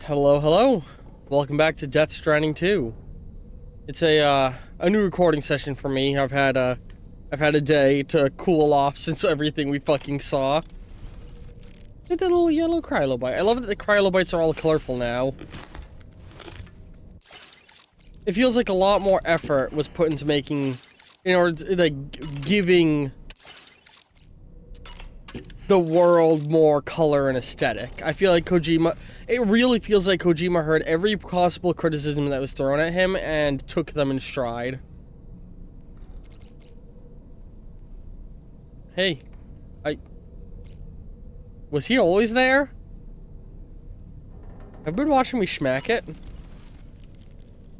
Hello, hello. Welcome back to Stranding 2. It's a new recording session for me. I've had a day to cool off since everything we fucking saw. Look at that little yellow crylobite. I love that the crylobites are all colorful now. It feels like a lot more effort was put into making, in order to, like, giving the world more color and aesthetic. I feel like it really feels like Kojima heard every possible criticism that was thrown at him and took them in stride. Hey, was he always there? I've been watching me schmack it.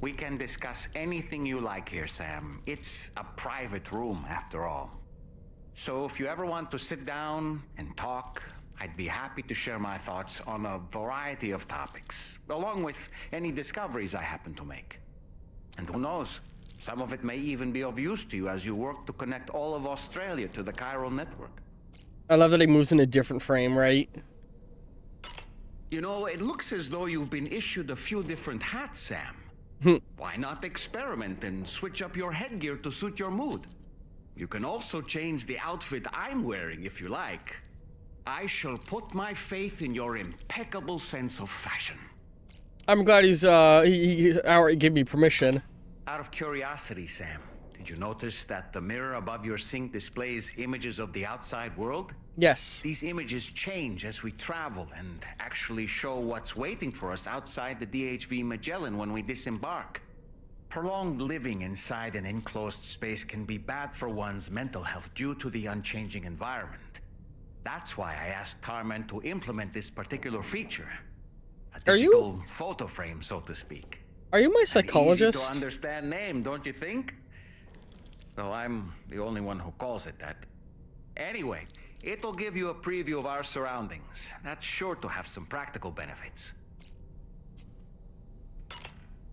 We can discuss anything you like here, Sam. It's a private room, after all. So if you ever want to sit down and talk, I'd be happy to share my thoughts on a variety of topics, along with any discoveries I happen to make. And who knows, some of it may even be of use to you as you work to connect all of Australia to the chiral network. I love that he moves in a different frame, right? You know, it looks as though you've been issued a few different hats, Sam. Why not experiment and switch up your headgear to suit your mood? You can also change the outfit I'm wearing if you like. I shall put my faith in your impeccable sense of fashion. I'm glad he outright gave me permission. Out of curiosity, Sam, did you notice that the mirror above your sink displays images of the outside world? Yes. These images change as we travel and actually show what's waiting for us outside the DHV Magellan when we disembark. Prolonged living inside an enclosed space can be bad for one's mental health due to the unchanging environment. That's why I asked Tarman to implement this particular feature. A digital photo frame, so to speak. Are you my psychologist? An easy to understand name, don't you think? Though I'm the only one who calls it that. Anyway, it'll give you a preview of our surroundings. That's sure to have some practical benefits.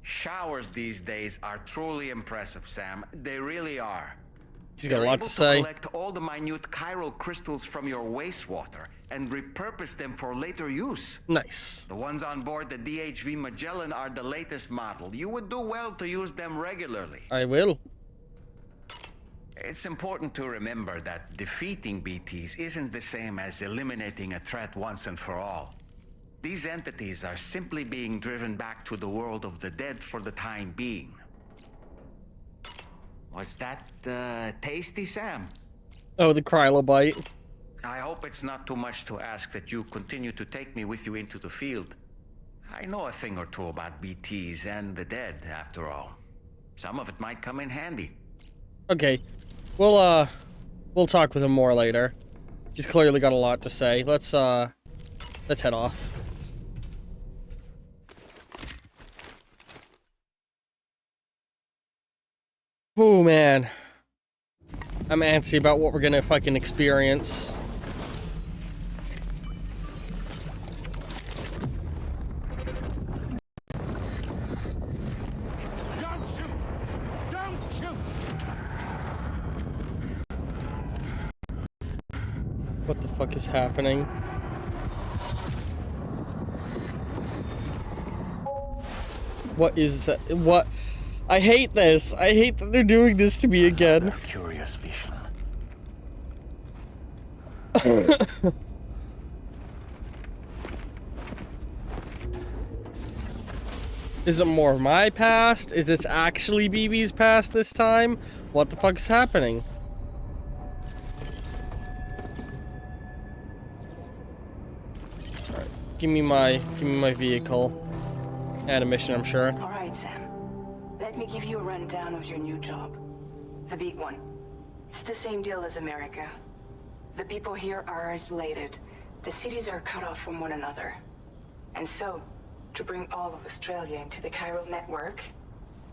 Showers these days are truly impressive, Sam. They really are. He's got a lot to say. Collect all the minute chiral crystals from your wastewater and repurpose them for later use. Nice. The ones on board the DHV Magellan are the latest model. You would do well to use them regularly. I will. It's important to remember that defeating BTs isn't the same as eliminating a threat once and for all. These entities are simply being driven back to the world of the dead for the time being. Was that tasty, Sam? Oh, the crylobite. I hope it's not too much to ask that you continue to take me with you into the field. I know a thing or two about BTs and the dead, after all. Some of it might come in handy. Okay. We'll talk with him more later. He's clearly got a lot to say. Let's head off. Oh man, I'm antsy about what we're gonna fucking experience. Don't shoot! Don't shoot! What the fuck is happening? What is that? What? I hate this. I hate that they're doing this to me again. Another curious vision. Is it more of my past? Is this actually BB's past this time? What the fuck is happening? Alright, give me my vehicle. And a mission, I'm sure. Alright, Sam. Let me give you a rundown of your new job. The big one. It's the same deal as America. The people here are isolated. The cities are cut off from one another. And so, to bring all of Australia into the chiral network,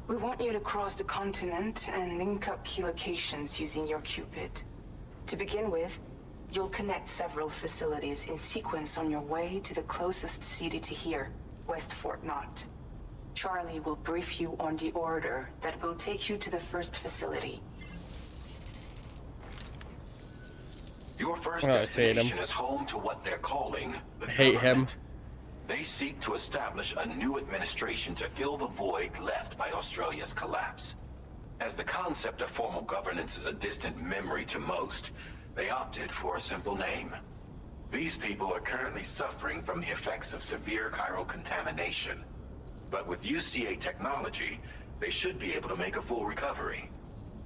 we want you to cross the continent and link up key locations using your Cupid. To begin with, you'll connect several facilities in sequence on your way to the closest city to here, West Fort Knott. Charlie will brief you on the order that will take you to the first facility. Your first destination is home to what they're calling the I hate him. They seek to establish a new administration to fill the void left by Australia's collapse. As the concept of formal governance is a distant memory to most, they opted for a simple name. These people are currently suffering from the effects of severe chiral contamination. But with UCA technology, they should be able to make a full recovery.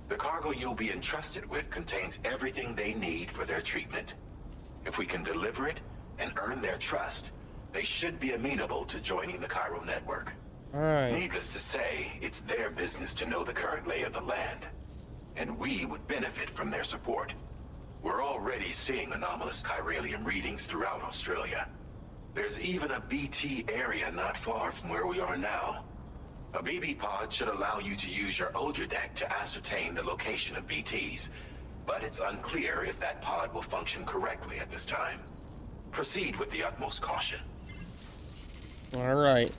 The cargo you'll be entrusted with contains everything they need for their treatment. If we can deliver it and earn their trust, they should be amenable to joining the chiral network. Alright. Needless to say, it's their business to know the current lay of the land, and we would benefit from their support. We're already seeing anomalous chiralium readings throughout Australia. There's even a BT area not far from where we are now. A BB pod should allow you to use your Ultra deck to ascertain the location of BTs, but it's unclear if that pod will function correctly at this time. Proceed with the utmost caution. Alright.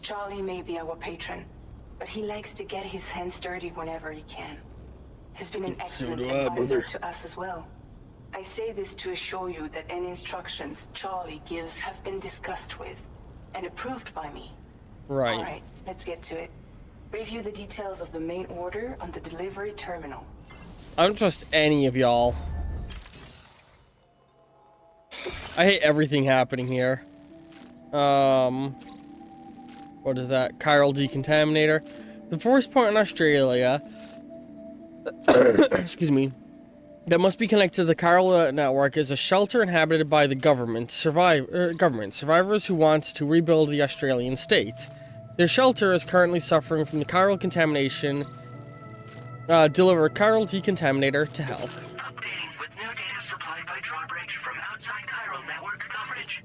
Charlie may be our patron, but he likes to get his hands dirty whenever he can. He's been an excellent advisor to us as well. I say this to assure you that any instructions Charlie gives have been discussed with and approved by me. Right. All right, let's get to it. Review the details of the main order on the delivery terminal. I don't trust any of y'all. I hate everything happening here. What is that? Chiral decontaminator. The force point in Australia, excuse me, that must be connected to the chiral network is a shelter inhabited by the government. Survivors who want to rebuild the Australian state. Their shelter is currently suffering from the chiral contamination. Deliver a chiral decontaminator to hell. Updating with new data supplied by drawbridge from outside chiral network coverage.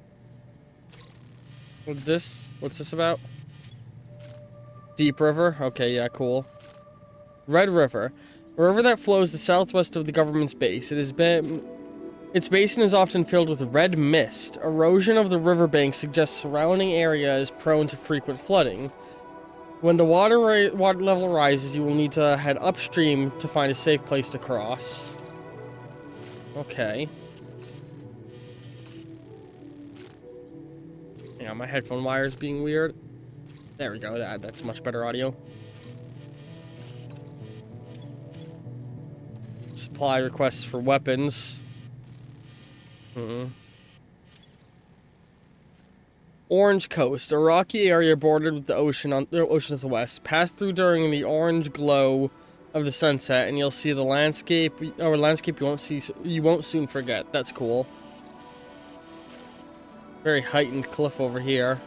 What's this? What's this about? Deep River? Okay, yeah, cool. Red River. A river that flows the southwest of the government's base. Its basin is often filled with red mist. Erosion of the riverbank suggests surrounding area is prone to frequent flooding. When the water level rises, you will need to head upstream to find a safe place to cross. Okay. Yeah, my headphone wire's being weird. There we go. That's much better audio. Supply requests for weapons. Orange Coast, a rocky area bordered with the ocean on the ocean to the west. Pass through during the orange glow of the sunset, and you'll see the landscape, or landscape you won't soon forget. That's cool. Very heightened cliff over here.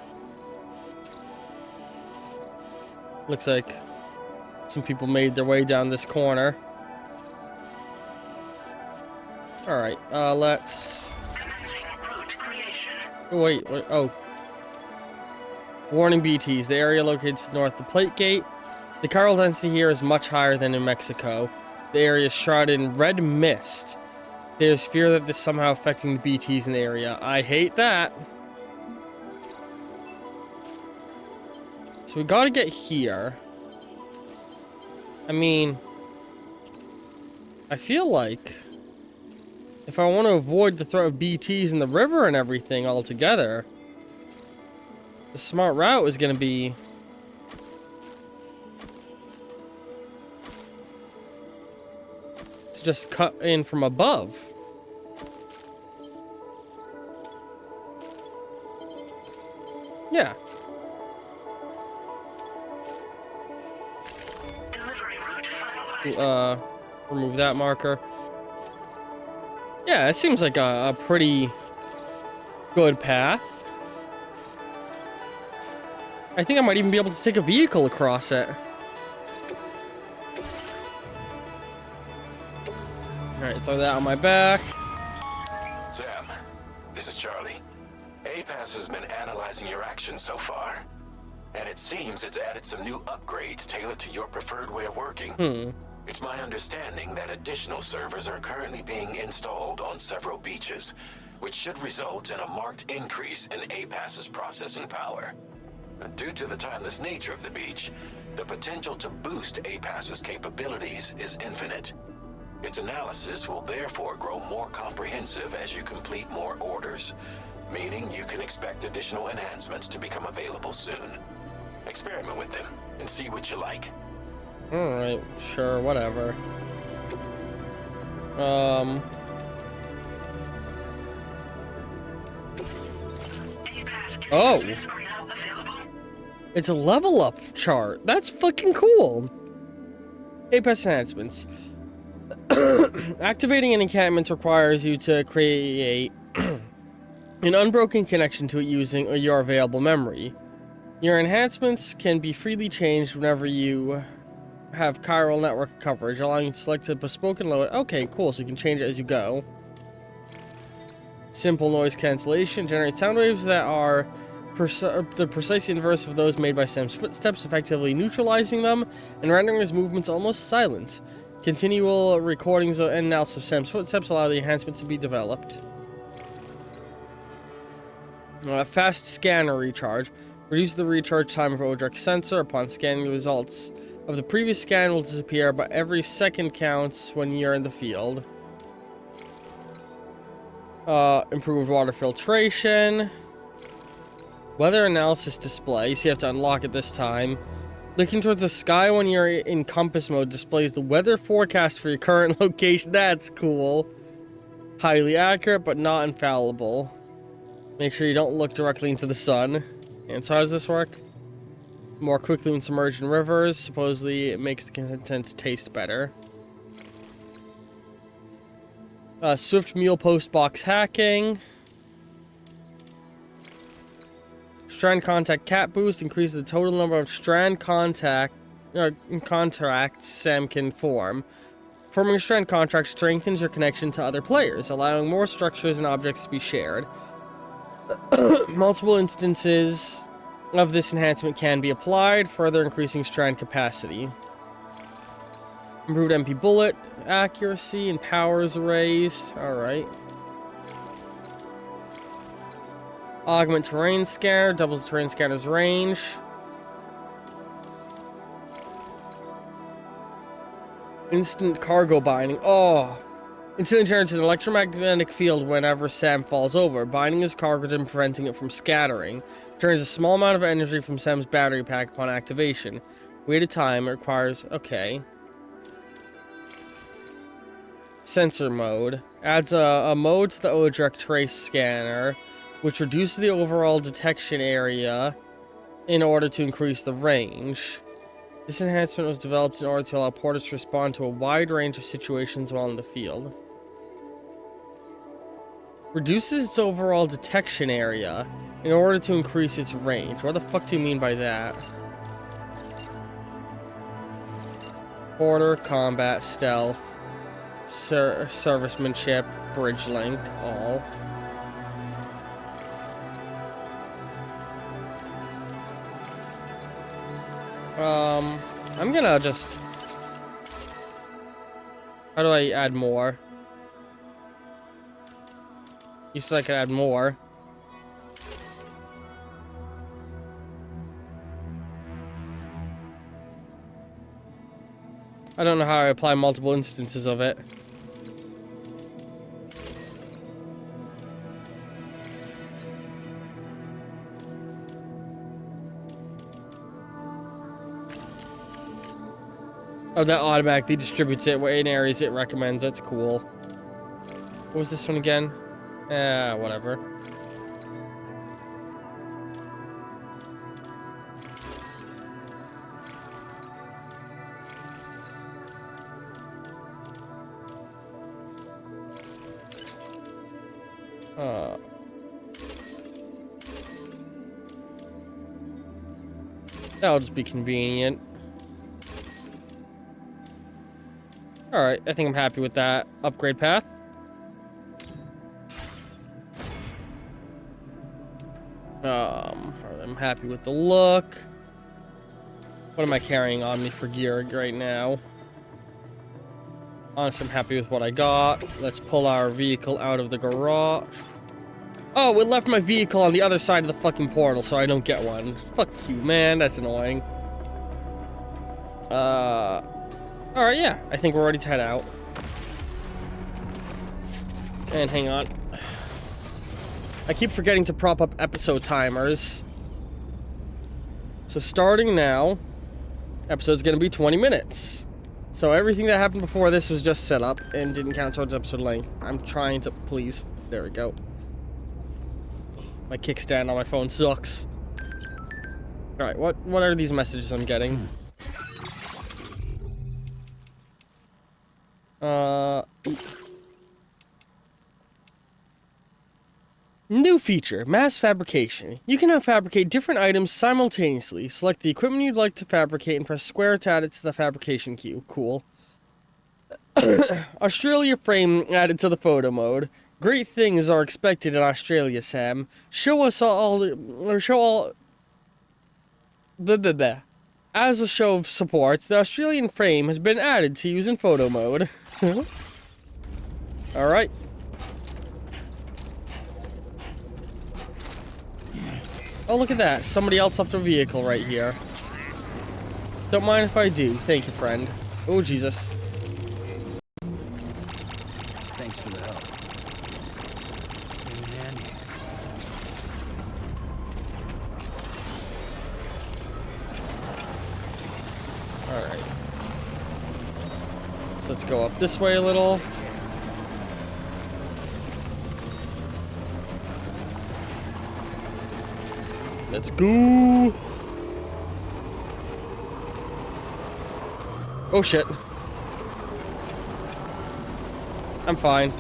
Looks like some people made their way down this corner. Alright, let's... Oh, wait, oh. Warning BTs. The area located north of the Plate Gate. The chiral density here is much higher than in Mexico. The area is shrouded in red mist. There's fear that this is somehow affecting the BTs in the area. I hate that. So we gotta get here. I mean... I feel like... if I want to avoid the threat of BTs in the river and everything altogether, the smart route is going to be... to just cut in from above. Yeah. Remove that marker. Yeah, it seems like a pretty good path. I think I might even be able to take a vehicle across it. Alright, throw that on my back. Sam, this is Charlie. APAS has been analyzing your actions so far, and it seems it's added some new upgrades tailored to your preferred way of working. It's my understanding that additional servers are currently being installed on several beaches, which should result in a marked increase in APAS's processing power. Due to the timeless nature of the beach, the potential to boost APAS's capabilities is infinite. Its analysis will therefore grow more comprehensive as you complete more orders. meaning you can expect additional enhancements to become available soon. Experiment with them and see what you like. Alright, sure, whatever. Oh! Are now available? It's a level up chart. That's fucking cool. Apex enhancements. Activating an encampment requires you to create an unbroken connection to it using your available memory. Your enhancements can be freely changed whenever you have chiral network coverage, allowing you to select a bespoke and load. Okay, cool, so you can change it as you go. Simple noise cancellation generates sound waves that are the precise inverse of those made by Sam's footsteps, effectively neutralizing them and rendering his movements almost silent. Continual recordings and analysis of Sam's footsteps allow the enhancement to be developed. Fast scanner recharge. Reduce the recharge time of Odrek's sensor. Upon scanning, the results of the previous scan will disappear, but every second counts when you're in the field. Improved water filtration. Weather analysis display, so you have to unlock it this time. Looking towards the sky when you're in compass mode displays the weather forecast for your current location. That's cool. Highly accurate, but not infallible. Make sure you don't look directly into the sun. And so how does this work? More quickly when submerged in rivers. Supposedly it makes the contents taste better. Swift mule post box hacking. Strand contact cat boost increases the total number of strand contracts Sam can form. Forming a strand contract strengthens your connection to other players, allowing more structures and objects to be shared. Multiple instances of this enhancement can be applied, further increasing strand capacity. Improved MP bullet accuracy and power is raised. Alright. Augment terrain scanner, doubles the terrain scanner's range. Instant cargo binding. Oh! Instantly generates an electromagnetic field whenever Sam falls over, binding his cargo and preventing it from scattering. Turns a small amount of energy from Sam's battery pack upon activation. Waited time requires... Okay. Sensor mode. Adds a mode to the Odrek trace scanner, which reduces the overall detection area in order to increase the range. This enhancement was developed in order to allow porters to respond to a wide range of situations while in the field. Reduces its overall detection area in order to increase its range. What the fuck do you mean by that? Porter, combat, stealth, servicemanship, bridge link, all. I'm gonna just... How do I add more? You said I could add more. I don't know how I apply multiple instances of it. Oh, that automatically distributes it in areas it recommends. That's cool. What was this one again? Whatever. That'll just be convenient. Alright, I think I'm happy with that upgrade path. I'm happy with the look. What am I carrying on me for gear right now? Honestly, I'm happy with what I got. Let's pull our vehicle out of the garage. Oh, it left my vehicle on the other side of the fucking portal, so I don't get one. Fuck you, man. That's annoying. Alright, yeah. I think we're ready to head out. And hang on. I keep forgetting to prop up episode timers. So starting now, episode's gonna be 20 minutes. So everything that happened before this was just set up and didn't count towards episode length. I'm trying to, please. There we go. My kickstand on my phone sucks. Alright, what are these messages I'm getting? New feature, mass fabrication. You can now fabricate different items simultaneously. Select the equipment you'd like to fabricate and press square to add it to the fabrication queue. Cool. Australia frame added to the photo mode. Great things are expected in Australia, Sam. Show us all, show all... Blah, blah, blah. As a show of support, the Australian frame has been added to use in photo mode. Alright. Oh, look at that. Somebody else left a vehicle right here. Don't mind if I do. Thank you, friend. Oh, Jesus. Thanks for the help. Alright. So let's go up this way a little. Let's go. Oh shit. I'm fine.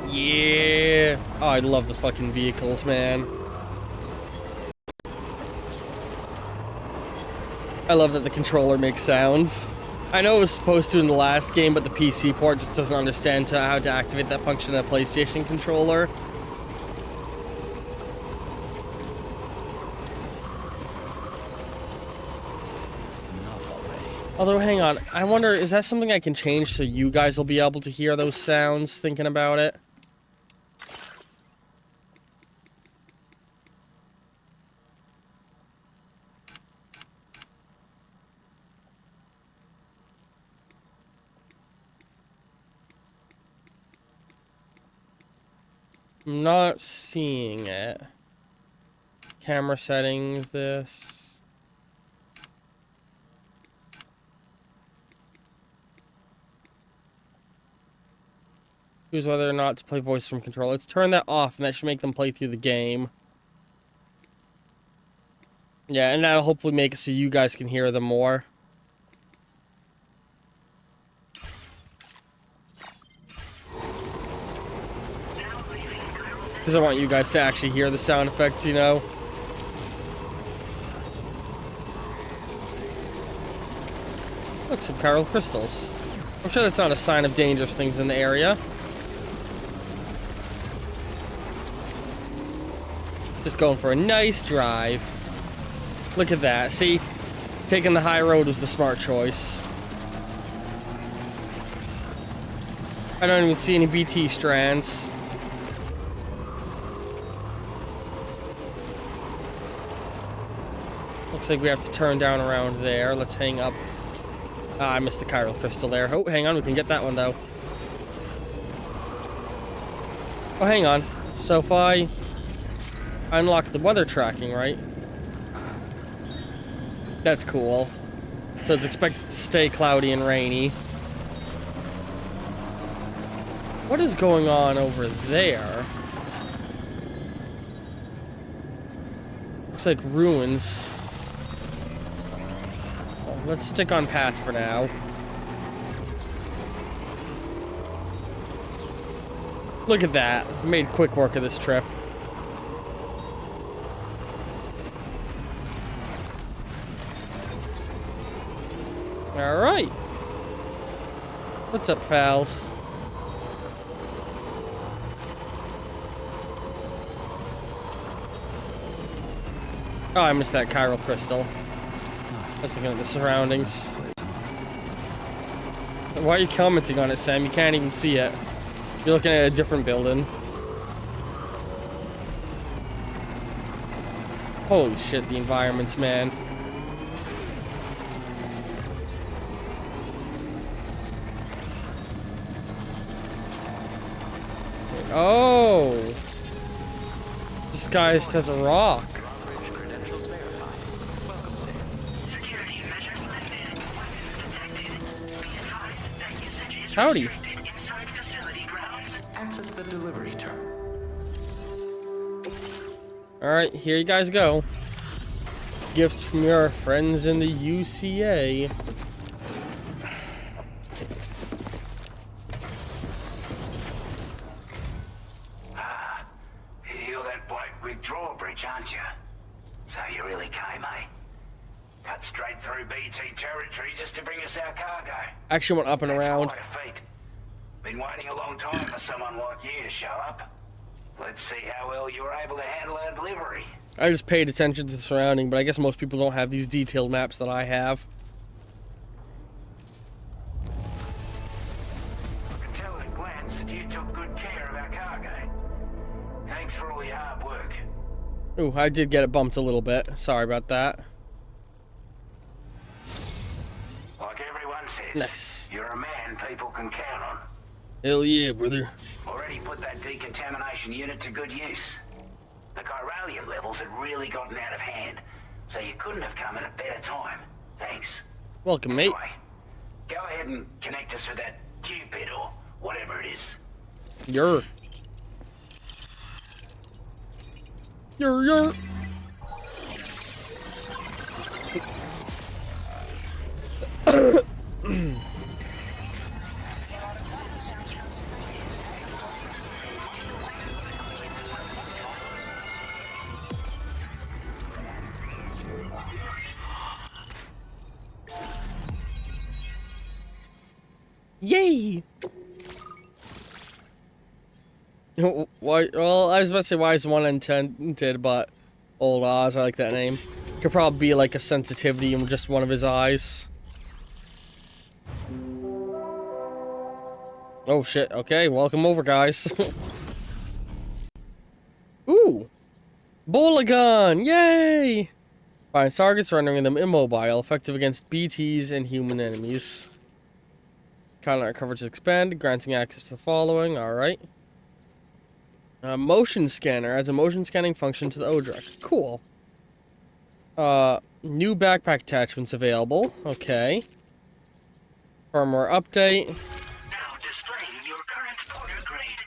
Yeah. Oh, I love the fucking vehicles, man. I love that the controller makes sounds. I know it was supposed to in the last game, but the PC port just doesn't understand how to activate that function in a PlayStation controller. Although, hang on. I wonder, is that something I can change so you guys will be able to hear those sounds, thinking about it? I'm not seeing it. Camera settings, this... Choose whether or not to play voice from control. Let's turn that off, and that should make them play through the game. Yeah, and that'll hopefully make it so you guys can hear them more. Because I want you guys to actually hear the sound effects, you know? Look, some chiral crystals. I'm sure that's not a sign of dangerous things in the area. Just going for a nice drive. Look at that. See? Taking the high road was the smart choice. I don't even see any BT strands. Looks like we have to turn down around there. Let's hang up. Ah, I missed the chiral crystal there. Oh, hang on. We can get that one, though. Oh, hang on. So if I unlock the weather tracking, right? That's cool. So it's expected to stay cloudy and rainy. What is going on over there? Looks like ruins. Let's stick on path for now. Look at that. We made quick work of this trip. Alright. What's up, pals? Oh, I missed that chiral crystal. Just looking at the surroundings. Why are you commenting on it, Sam? You can't even see it. You're looking at a different building. Holy shit, the environments, man. Oh! disguised as a rock. Security measures lifted. Weapons detected. Be advised that usage is Howdy. restricted inside facility grounds. Access the delivery terminal. Alright, here you guys go. Gifts from your friends in the UCA. You're that bloke with drawbridge, aren't you? So you really came, eh? Cut straight through BT territory just to bring us our cargo. Actually went up and around. That's quite a feat. Been waiting a long time for someone like you to show up. Let's see how well you were able to handle our delivery. I just paid attention to the surrounding, but I guess most people don't have these detailed maps that I have. I can tell at a glance that you took good care of our cargo. Thanks for all your hard work. Ooh, I did get it bumped a little bit. Sorry about that. Like everyone says, Nice. you're a man people can count on. Hell yeah, brother. Already put that decontamination unit to good use. The chiralium levels had really gotten out of hand, so you couldn't have come at a better time. Thanks. Welcome, mate. Anyway, go ahead and connect us with that Cupid or whatever it is. Yer. Yer. Yay! Why? Well, I was about to say why is one intended, but old Oz, I like that name. Could probably be like a sensitivity in just one of his eyes. Oh shit! Okay, welcome over, guys. Ooh, bola gun! Yay! Finds targets, rendering them immobile, effective against BTs and human enemies. Contact coverage is expanded, granting access to the following. Alright. Motion scanner adds a motion scanning function to the Odrek. Cool. New backpack attachments available. Okay. Firmware update. Now displaying your current porter grade.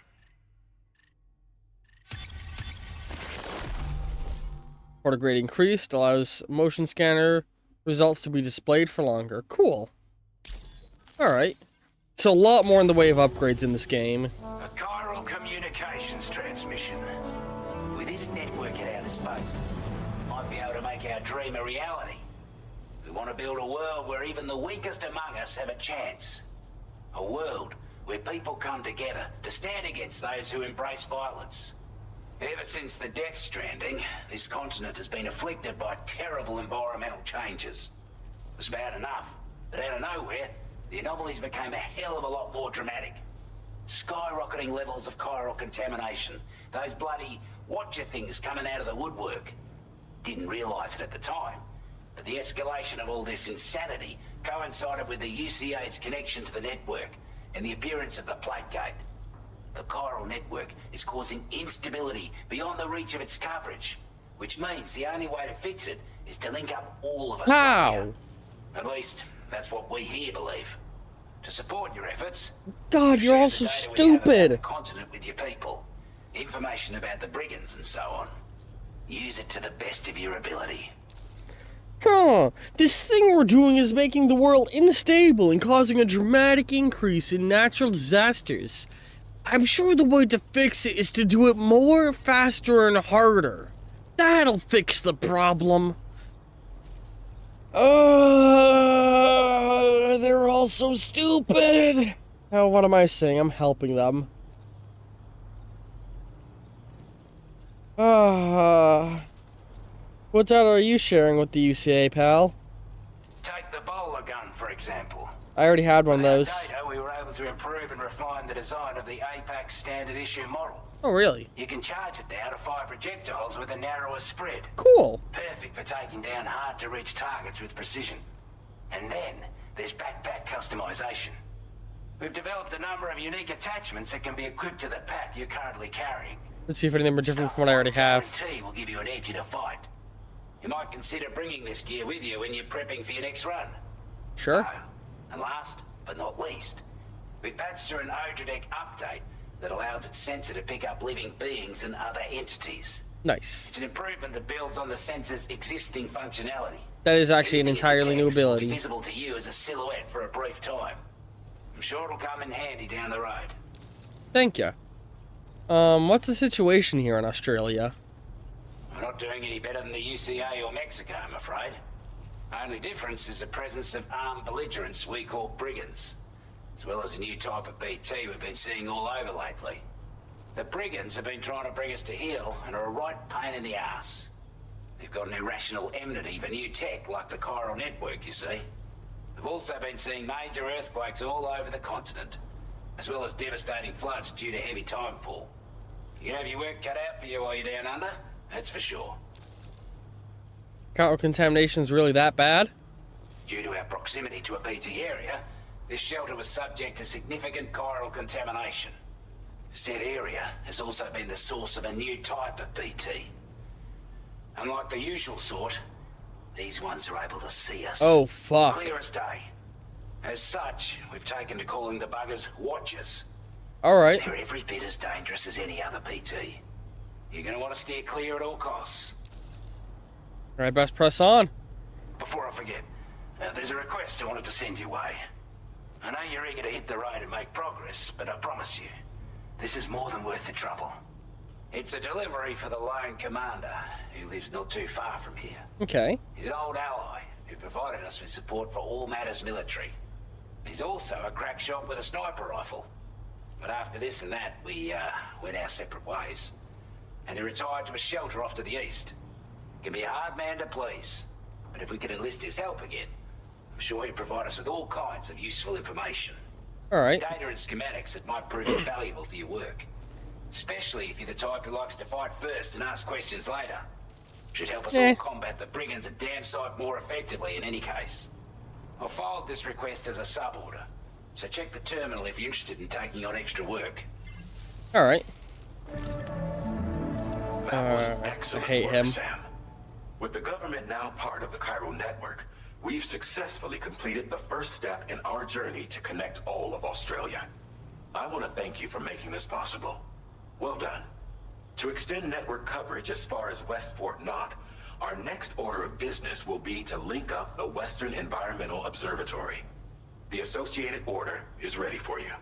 Porter grade increased. Allows motion scanner results to be displayed for longer. Cool. Alright. So a lot more in the way of upgrades in this game. A chiral communications transmission. With this network at our disposal, might be able to make our dream a reality. We want to build a world where even the weakest among us have a chance. A world where people come together to stand against those who embrace violence. Ever since the Death Stranding, this continent has been afflicted by terrible environmental changes. It was bad enough, but out of nowhere, the anomalies became a hell of a lot more dramatic. Skyrocketing levels of chiral contamination. Those bloody watcher things coming out of the woodwork. Didn't realize it at the time, but the escalation of all this insanity coincided with the UCA's connection to the network and the appearance of the plague gate. The chiral network is causing instability beyond the reach of its coverage, which means the only way to fix it is to link up all of us. How? At least, that's what we here believe. To support your efforts, God, you're share all the so data we have about the stupid. continent with your people, information about the brigands and so on. Use it to the best of your ability. Huh. This thing we're doing is making the world unstable and causing a dramatic increase in natural disasters. I'm sure the way to fix it is to do it more, faster, and harder. That'll fix the problem. They're all so stupid. Oh, what am I saying? I'm helping them. What data are you sharing with the UCA, pal? Take the bowler gun, for example. I already had one of With our those. data, we were able to improve and refine the design of the APAC standard issue model. Oh, really? You can charge it now to fire projectiles with a narrower spread. Cool. Perfect for taking down hard-to-reach targets with precision. And then, there's backpack customization. We've developed a number of unique attachments that can be equipped to the pack you're currently carrying. Let's see if any of them are different from what I already have. Guarantee will give you an edge in a fight. You might consider bringing this gear with you when you're prepping for your next run. Sure. Oh, and last but not least, we've patched through an Odradek update that allows its sensor to pick up living beings and other entities. Nice. It's an improvement that builds on the sensor's existing functionality. That is actually an Anything it entirely new detects will be ability. visible to you as a silhouette for a brief time. I'm sure it'll come in handy down the road. Thank you. What's the situation here in Australia? We're not doing any better than the UCA or Mexico, I'm afraid. Only difference is the presence of armed belligerents we call brigands, as well as a new type of BT we've been seeing all over lately. The brigands have been trying to bring us to heel and are a right pain in the ass. They've got an irrational enmity for new tech like the chiral network, you see. We've also been seeing major earthquakes all over the continent, as well as devastating floods due to heavy timefall. You can have your work cut out for you while you're down under, that's for sure. Chiral contamination's really that bad? Due to our proximity to a BT area, this shelter was subject to significant chiral contamination. Said area has also been the source of a new type of BT. Unlike the usual sort, these ones are able to see us. Oh, fuck. Clear as day. As such, we've taken to calling the buggers Watchers. Alright. They're every bit as dangerous as any other BT. You're gonna want to steer clear at all costs. Alright, best press on. Before I forget, there's a request I wanted to send your way. I know you're eager to hit the road and make progress, but I promise you, this is more than worth the trouble. It's a delivery for the lone commander, who lives not too far from here. Okay. He's an old ally who provided us with support for all matters military. He's also a crack shot with a sniper rifle. But after this and that, we went our separate ways. And he retired to a shelter off to the east. Can be a hard man to please, but if we could enlist his help again, I'm sure he'd provide us with all kinds of useful information. Alright. Data and schematics that might prove invaluable for your work. Especially if you're the type who likes to fight first and ask questions later. Should help us all combat the brigands a damn sight more effectively in any case. I've filed this request as a sub-order, so check the terminal if you're interested in taking on extra work. Alright. That was I excellent hate work, him. Sam. With the government now part of the chiral network, we've successfully completed the first step in our journey to connect all of Australia. I want to thank you for making this possible. Well done. To extend network coverage as far as West Fort Knott, our next order of business will be to link up the Western Environmental Observatory. The associated order is ready for you.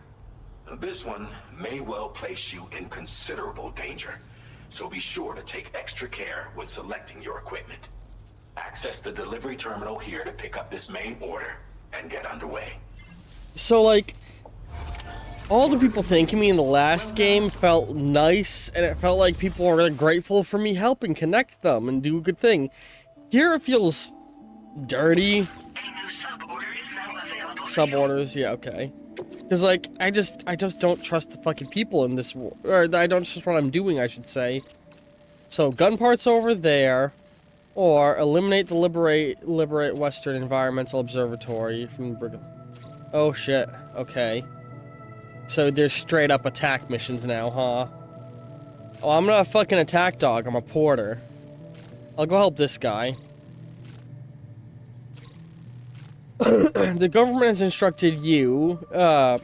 This one may well place you in considerable danger, so be sure to take extra care when selecting your equipment. Access the delivery terminal here to pick up this main order and get underway. So, like, all the people thanking me in the last game felt nice, and it felt like people were really grateful for me helping connect them and do a good thing. Here it feels dirty. A new sub-order is now available. Sub-orders, yeah, okay. Because, like, I just don't trust the fucking people in this world. Or, I don't trust what I'm doing, I should say. So, gun parts over there. Or, eliminate the Liberate Western Environmental Observatory from the brigade. Oh, shit. Okay. So, there's straight-up attack missions now, huh? Oh, I'm not a fucking attack dog. I'm a porter. I'll go help this guy. The government has instructed you, the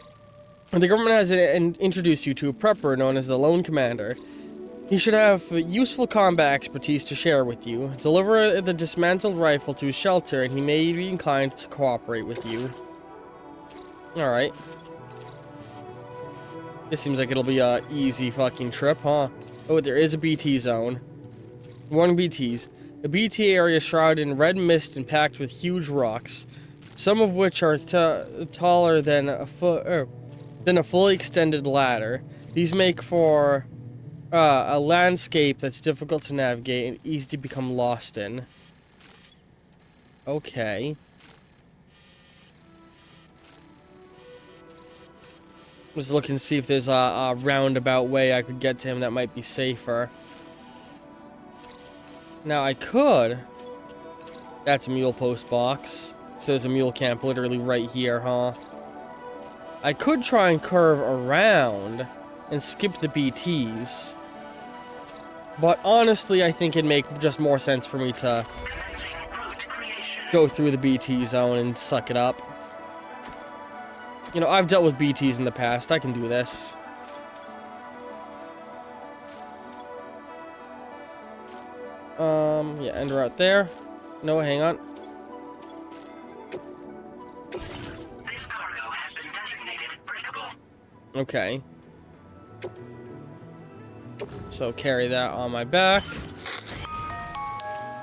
government has introduced you to a prepper known as the Lone Commander. He should have useful combat expertise to share with you. Deliver the dismantled rifle to his shelter, and he may be inclined to cooperate with you. Alright. This seems like it'll be a easy fucking trip, huh? Oh, there is a BT zone. 1 BTs. The BT area is shrouded in red mist and packed with huge rocks, some of which are taller than a fully extended ladder. These make for a landscape that's difficult to navigate and easy to become lost in. Okay. Just looking to see if there's a roundabout way I could get to him that might be safer. Now I could. That's a mule post box. So there's a mule camp literally right here, huh? I could try and curve around and skip the BTs. But honestly, I think it'd make just more sense for me to Commencing route creation. go through the BT zone and suck it up. You know, I've dealt with BTs in the past. I can do this. Yeah, end route there. No, hang on. This cargo has been designated breakable. Okay. So carry that on my back.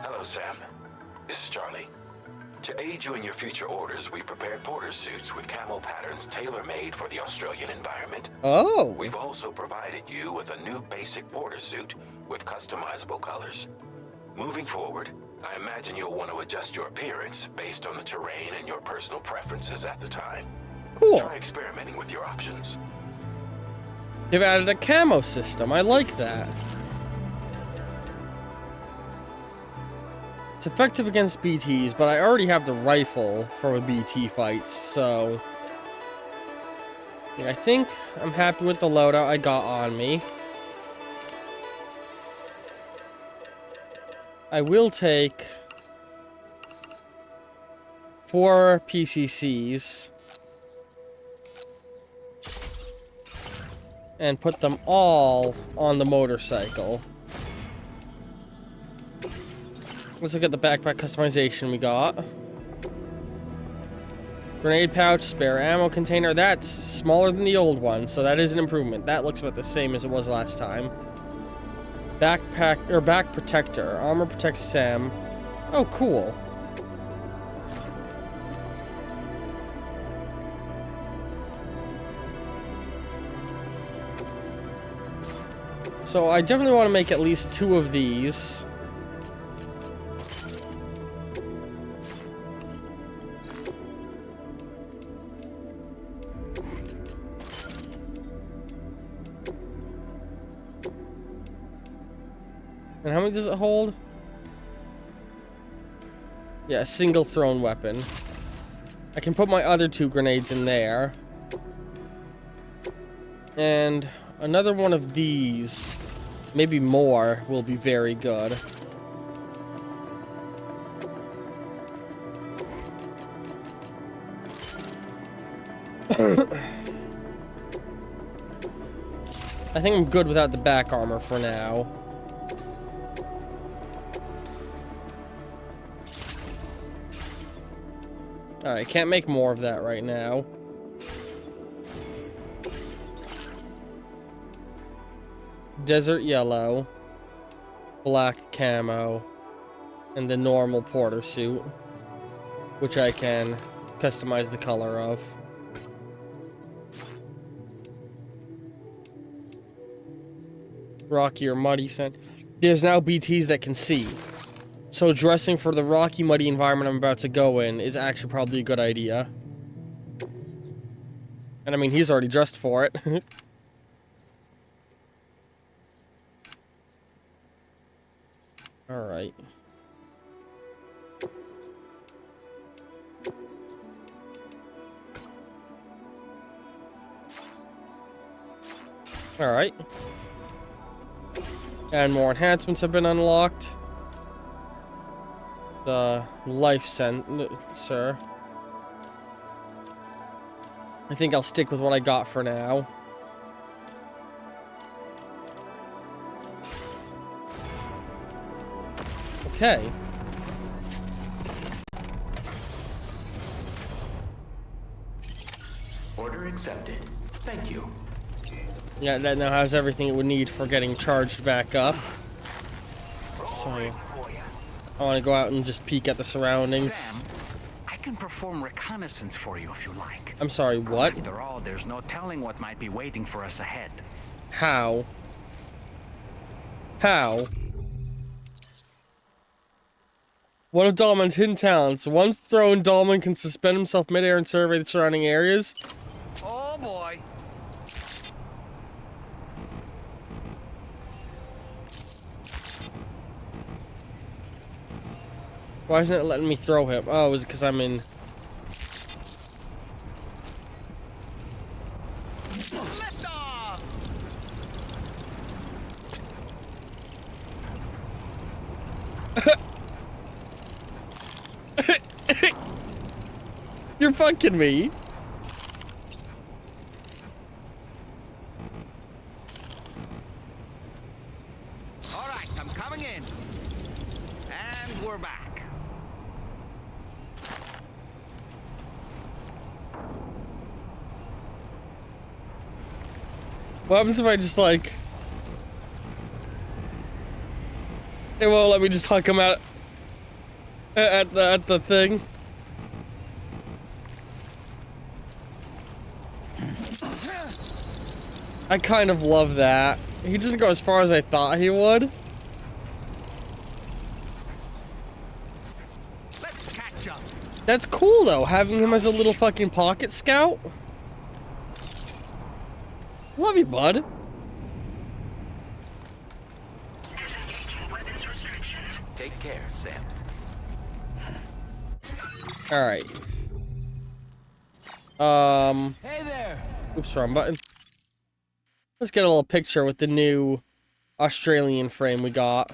Hello, Sam. This is Charlie. To aid you in your future orders, we prepared porter suits with camo patterns tailor-made for the Australian environment. Oh. We've also provided you with a new basic porter suit with customizable colors. Moving forward, I imagine you'll want to adjust your appearance based on the terrain and your personal preferences at the time. Cool. Try experimenting with your options. They've added a camo system. I like that. It's effective against BTs, but I already have the rifle for BT fights, so... yeah, I think I'm happy with the loadout I got on me. I will take 4 PCCs and put them all on the motorcycle. Let's look at the backpack customization we got. Grenade pouch, spare ammo container. That's smaller than the old one, so that is an improvement. That looks about the same as it was last time. Backpack, or back protector. Armor protects Sam. Oh, cool. So I definitely want to make at least 2 of these. And how many does it hold? Yeah, a single thrown weapon. I can put my other 2 grenades in there. And another one of these, maybe more, will be very good. I think I'm good without the back armor for now. Alright, can't make more of that right now. Desert yellow, black camo, and the normal porter suit, which I can customize the color of. Rocky or muddy scent. There's now BTs that can see. So dressing for the rocky, muddy environment I'm about to go in is actually probably a good idea. And I mean, he's already dressed for it. Alright. Alright. And more enhancements have been unlocked. The life sensor. I think I'll stick with what I got for now. Okay. Order accepted. Thank you. Yeah, that now has everything it would need for getting charged back up. So I want to go out and just peek at the surroundings. Sam, I can perform reconnaissance for you if you like. I'm sorry, what? After all, there's no telling what might be waiting for us ahead. How? How? One of Dahlman's hidden talents. Once thrown, Dahlman can suspend himself midair and survey the surrounding areas. Oh boy. Why isn't it letting me throw him? Oh, is it because I'm in... You're fucking me. All right, I'm coming in. And we're back. What happens if I just like... It won't let me just huck him out at the thing. I kind of love that. He doesn't go as far as I thought he would. Let's catch up. That's cool though, having him as a little fucking pocket scout. Love you, bud. Disengaging weapons restrictions. Take care, Sam. Alright. Hey there. Oops, wrong button. Let's get a little picture with the new Australian frame we got.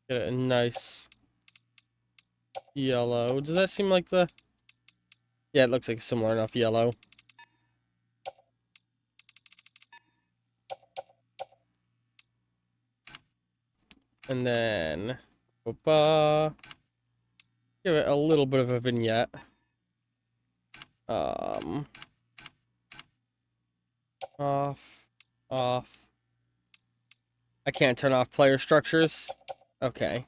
Get a nice yellow. Does that seem like the... Yeah, it looks like similar enough yellow. And then... give it a little bit of a vignette. Off. I can't turn off player structures. Okay.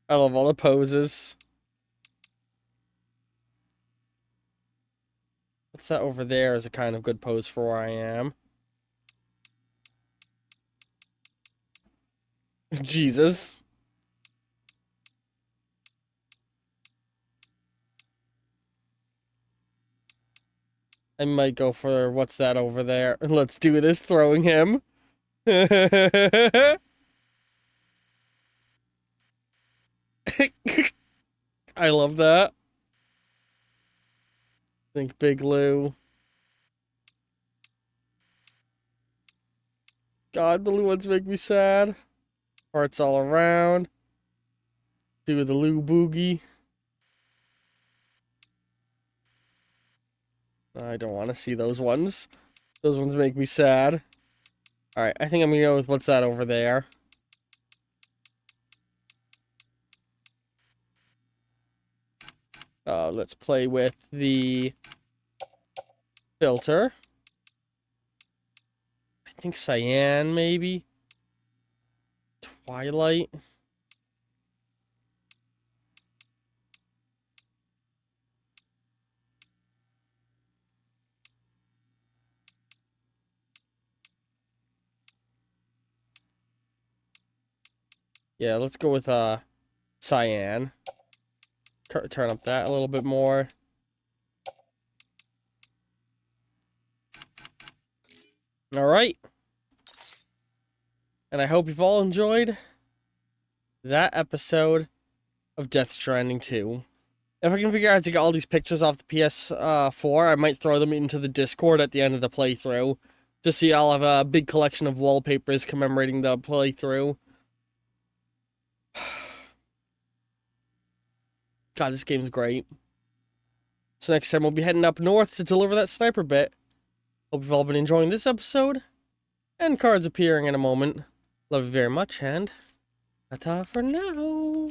I love all the poses. What's that over there is a kind of good pose for where I am. Jesus. I might go for what's that over there. Let's do this, throwing him. I love that. Think Big Lou. God, the Lou ones make me sad. Hearts all around. Do the Lou boogie. I don't want to see those ones. Those ones make me sad. Alright, I think I'm gonna go with what's that over there. Let's play with the filter. I think cyan, maybe. Twilight. Yeah, let's go with cyan. Turn up that a little bit more. All right. And I hope you've all enjoyed that episode of Death Stranding 2. If I can figure out how to get all these pictures off the PS4, I might throw them into the Discord at the end of the playthrough. Just so y'all have a big collection of wallpapers commemorating the playthrough. God, this game's great. So next time we'll be heading up north to deliver that sniper bit. Hope you've all been enjoying this episode. And cards appearing in a moment. Love you very much, and ta-ta for now.